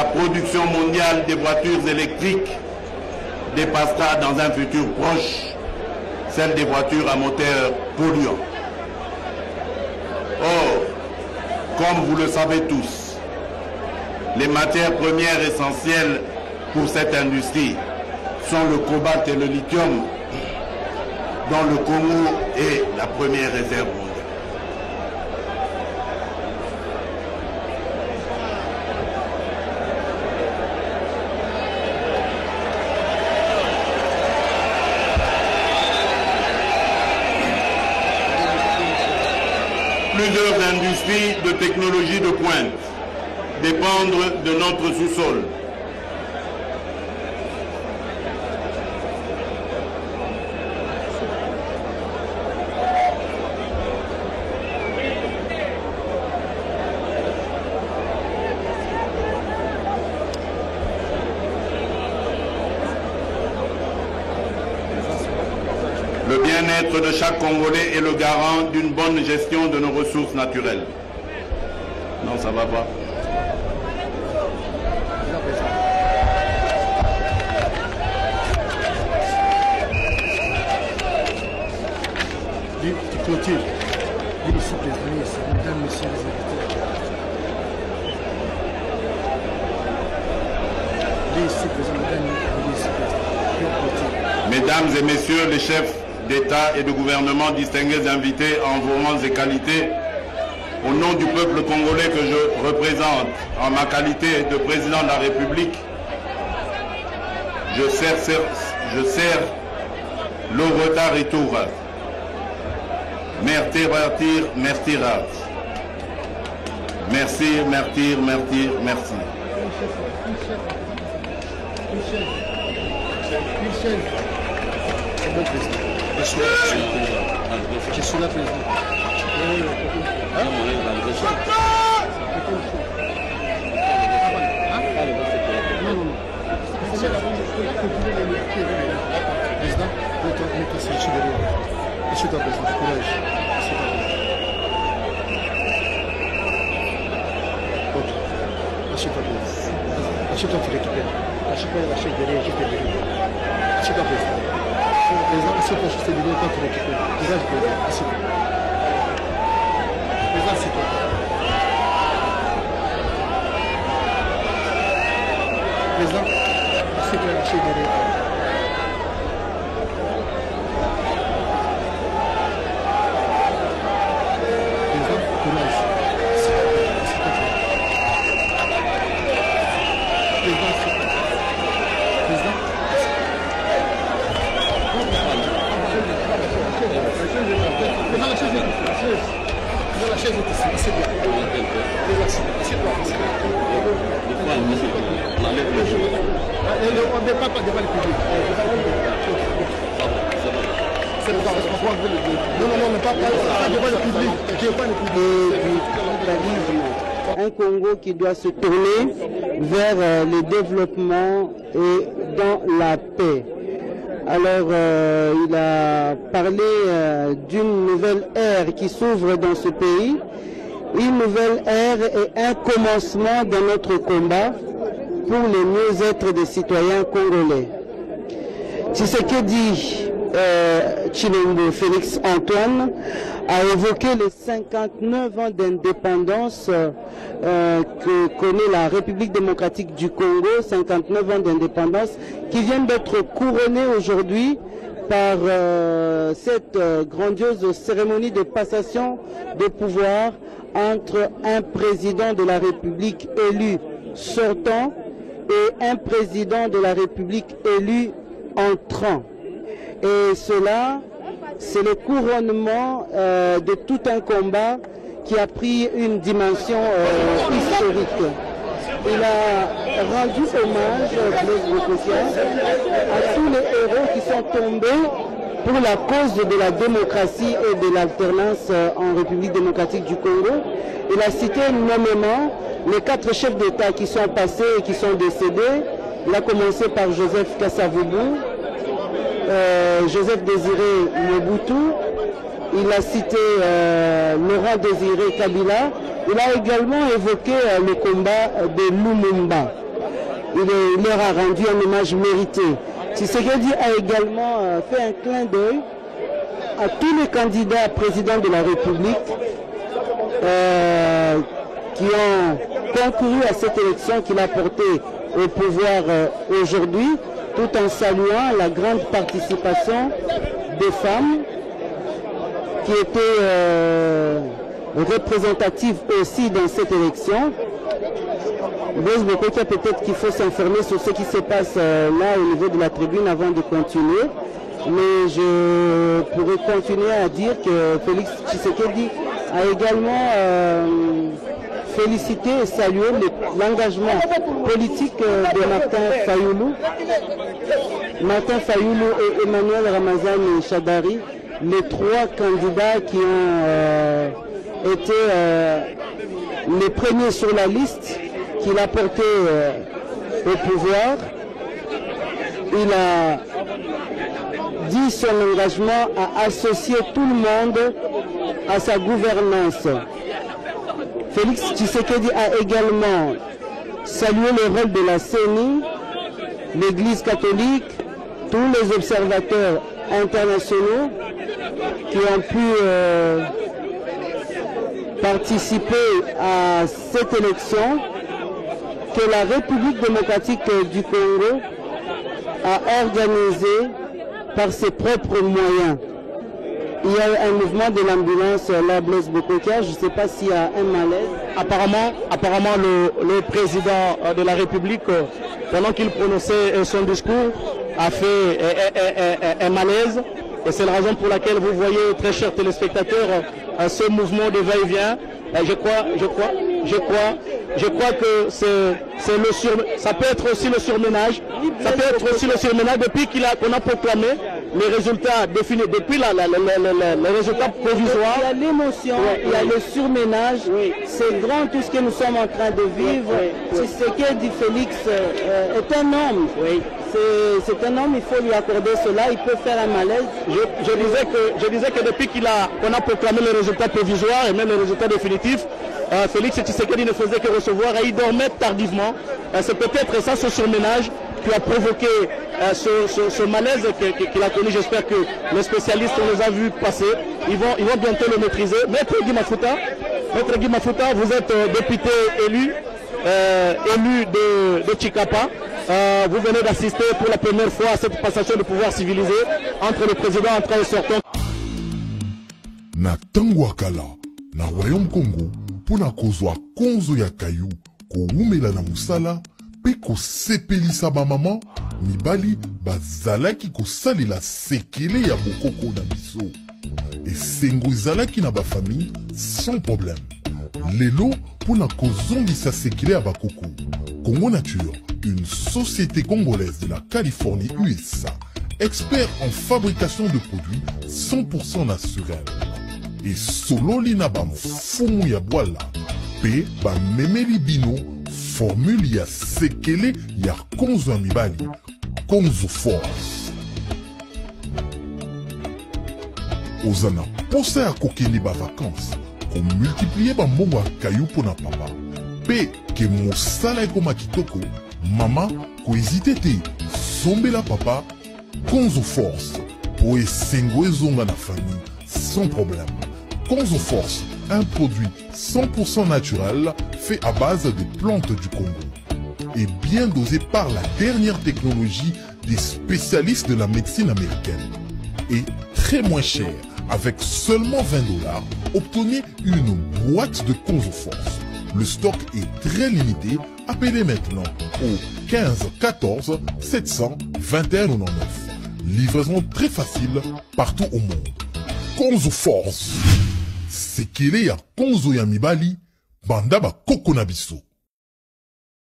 la production mondiale des voitures électriques dépassera dans un futur proche celle des voitures à moteur polluant. Or, comme vous le savez tous, les matières premières essentielles pour cette industrie sont le cobalt et le lithium, dont le Congo est la première réserve mondiale. Plusieurs industries de technologie de pointe dépendent de notre sous-sol. Le bien-être de chaque Congolais est le garant d'une bonne gestion de nos ressources naturelles. Non, ça va pas. Tu clôtures. Dis ici, mesdames, messieurs les invités. Dis ici, Mesdames et messieurs les chefs d'État et de gouvernement, distingués invités en vos rangs et qualités, au nom du peuple congolais que je représente en ma qualité de président de la République, je sers le retard et tout. Merci, merci. Merci, merci, merci, merci. Je suis là, président. Assieds-toi, tu récupères. Assieds-toi, la chaise derrière, juste derrière. Assieds-toi, président. Président, assieds-toi, juste derrière, quand tu récupères. Président, assieds-toi. Président, assieds-toi. Président, assieds-toi, la chaise derrière. Un Congo qui doit se tourner vers le développement et dans la paix. Alors, il a parlé d'une nouvelle ère qui s'ouvre dans ce pays, une nouvelle ère et un commencement de notre combat pour le mieux-être des citoyens congolais. C'est ce que dit Tshilombo Félix Antoine a évoqué les 59 ans d'indépendance que connaît la République démocratique du Congo, 59 ans d'indépendance qui viennent d'être couronnés aujourd'hui par cette grandiose cérémonie de passation de pouvoir entre un président de la République élu sortant et un président de la République élu entrant. Et cela, c'est le couronnement de tout un combat qui a pris une dimension historique. Il a rendu hommage, Blaise Bokotia, à tous les héros qui sont tombés pour la cause de la démocratie et de l'alternance en République démocratique du Congo. Il a cité nommément les 4 chefs d'État qui sont passés et qui sont décédés. Il a commencé par Joseph Kasavubu, Joseph Désiré Mobutu, il a cité Laurent Désiré Kabila, il a également évoqué le combat de Lumumba. il leur a rendu un hommage mérité. Tshisekedi a également fait un clin d'œil à tous les candidats présidents de la République qui ont concouru à cette élection qu'il a portée au pouvoir aujourd'hui, tout en saluant la grande participation des femmes qui étaient représentatives aussi dans cette élection. Blaise Bokokia, peut-être qu'il faut s'informer sur ce qui se passe là au niveau de la tribune avant de continuer. Mais je pourrais continuer à dire que Félix Tshisekedi a également félicité et salué l'engagement politique de Martin Fayoulou. Martin Fayoulou et Emmanuel Ramazani Chadari, les trois candidats qui ont été les premiers sur la liste qu'il a porté au pouvoir. Il a dit son engagement à associer tout le monde à sa gouvernance. Félix Tshisekedi a également salué le rôle de la CENI, l'Église catholique, tous les observateurs internationaux qui ont pu participer à cette élection que la République démocratique du Congo a organisée par ses propres moyens. Il y a un mouvement de l'ambulance, la Blaise Bokokia, je ne sais pas s'il y a un malaise. Apparemment le président de la République, pendant qu'il prononçait son discours, a fait un malaise. Et c'est la raison pour laquelle vous voyez, très chers téléspectateurs, ce mouvement de va-et-vient. Je crois que ça peut être aussi le surménage. Ça peut être aussi le surménage depuis qu'on a proclamé les résultats définis, depuis les résultats provisoires. Il y a l'émotion, il y a le surménage. C'est grand tout ce que nous sommes en train de vivre. Tshisekedi Félix est un homme. C'est un homme, il faut lui accorder cela. Il peut faire un malaise. Je disais que depuis qu'on a proclamé les résultats provisoires et même les résultats définitifs, Félix Tshisekedi ne faisait que recevoir et il dormait tardivement. C'est peut-être ça, ce surménage, qui a provoqué ce malaise qu'il a connu. J'espère que les spécialistes, on les a vus passer. Ils vont bientôt le maîtriser. Maître Guy Mafuta, vous êtes député élu de Tshikapa. Vous venez d'assister pour la première fois à cette passation de pouvoir civilisé entre le président entrant et sortant. Na Tangwakala, na Royaume Congo, pona kozwa konzo ya kayu, koumela na musala, pe kosepelisa ba maman, mibali bazalaki kosalela sekele ya bokoko na biso. Et sengo zalaki na ba famille sans problème. Lelo pona kozongisa sekele ya bakoko. Congo Nature, une société congolaise de la Californie USA, expert en fabrication de produits 100% naturels. Et solo linabam fumu ya boala, pe ba memeli bino, formule ya sekele ya konzo ya mibali, konzo force. Ozana posa ya kokende ba vacances, ko multiplier ba mbongo ya kayu pona papa, pe ke mosala ekoma kitoko, mama ko hésiter te, sombela papa, konzo force, po esengo ezonga na famille, sans problème. Konzo Force, un produit 100% naturel fait à base des plantes du Congo et bien dosé par la dernière technologie des spécialistes de la médecine américaine et très moins cher. Avec seulement $20, obtenez une boîte de Konzo Force. Le stock est très limité. Appelez maintenant au 15 14 700 21 99. Livraison très facile partout au monde. Konzo Force. Sekele ya konzo ya mibali, banda ba koko na biso.